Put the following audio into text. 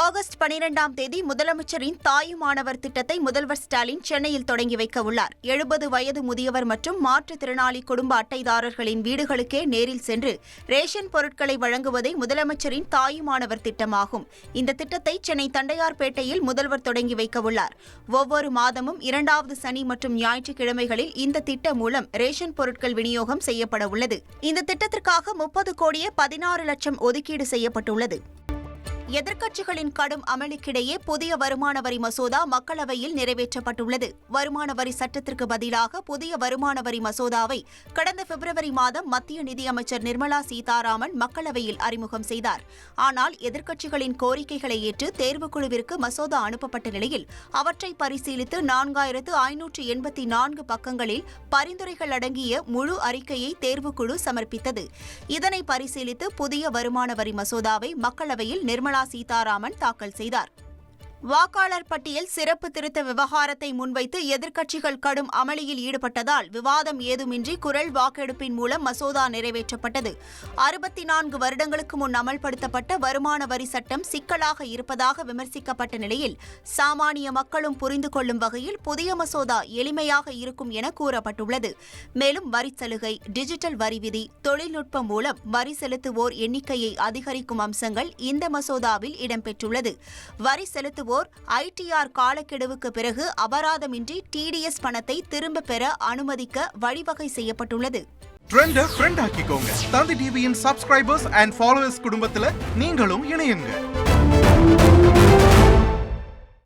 August 12ஆம் தேதி முதலமைச்சரின் தாயுமானவர் திட்டத்தை முதல்வர் ஸ்டாலின் சென்னையில் தொடங்கி வைக்க உள்ளார். 70 வயது முதியவர் மற்றும் மாற்றுத்திறனாளி குடும்ப அட்டைதாரர்களின் வீடுகளுக்கே நேரில் சென்று ரேஷன் பொருட்களை வழங்குவதே முதலமைச்சரின் தாயுமானவர் திட்டமாகும். இந்த திட்டத்தை சென்னை தண்டையார்பேட்டையில் முதல்வர் தொடங்கி வைக்க உள்ளார். ஒவ்வொரு மாதமும் 2வது சனி மற்றும் ஞாயிற்றுக்கிழமைகளில் இந்த திட்டம் மூலம் ரேஷன் பொருட்கள் விநியோகம் செய்யப்பட உள்ளது. இந்த திட்டத்திற்காக 30 கோடியே 16 லட்சம் ஒதுக்கீடு செய்யப்பட்டுள்ளது. எதிர்க்கட்சிகளின் கடும் அமளிக்கிடையே புதிய வருமான வரி மசோதா மக்களவையில் நிறைவேற்றப்பட்டுள்ளது. வருமான வரி சட்டத்திற்கு பதிலாக புதிய வருமான வரி மசோதாவை கடந்த பிப்ரவரி மாதம் மத்திய நிதியமைச்சர் நிர்மலா சீதாராமன் மக்களவையில் அறிமுகம் செய்தார். ஆனால் எதிர்க்கட்சிகளின் கோரிக்கைகளை ஏற்று தேர்வுக்குழுவிற்கு மசோதா அனுப்பப்பட்ட நிலையில் அவற்றை பரிசீலித்து 4584 பக்கங்களில் பரிந்துரைகள் அடங்கிய முழு அறிக்கையை தேர்வுக்குழு சமர்ப்பித்தது. இதனை பரிசீலித்து புதிய வருமான வரி மசோதாவை மக்களவையில் நிர்மலா சீதாராமன் தாக்கல் செய்தார். வாக்காளர் பட்டியல் சிறப்பு திருத்த விவகாரத்தை முன்வைத்து எதிர்க்கட்சிகள் கடும் அமளியில் ஈடுபட்டதால் விவாதம் ஏதுமின்றி குரல் வாக்கெடுப்பின் மூலம் மசோதா நிறைவேற்றப்பட்டது. 64 வருடங்களுக்கு முன் அமல்படுத்தப்பட்ட வருமான வரி சட்டம் சிக்கலாக இருப்பதாக விமர்சிக்கப்பட்ட நிலையில் சாமானிய மக்களும் புரிந்து கொள்ளும் வகையில் புதிய மசோதா எளிமையாக இருக்கும் என கூறப்பட்டுள்ளது. மேலும் வரி சலுகை, டிஜிட்டல் வரி விதி, தொழில்நுட்பம் மூலம் வரி செலுத்துவோர் எண்ணிக்கையை அதிகரிக்கும் அம்சங்கள் இந்த மசோதாவில் இடம்பெற்றுள்ளது. வரி செலுத்துவோர் ITR காலக்கெடுவுக்கு பிறகு அபராதமின்றி TDS பணத்தை திரும்ப பெற அனுமதிக்க வழிவகை செய்யப்பட்டுள்ளது. ட்ரெண்ட ஃப்ரெண்ட் ஆக்கிக்கோங்க. தந்தி டிவியின் சப்ஸ்கிரைபர்ஸ் அண்ட் ஃபாலோவர்ஸ் குடும்பத்துல நீங்களும் இணையுங்க.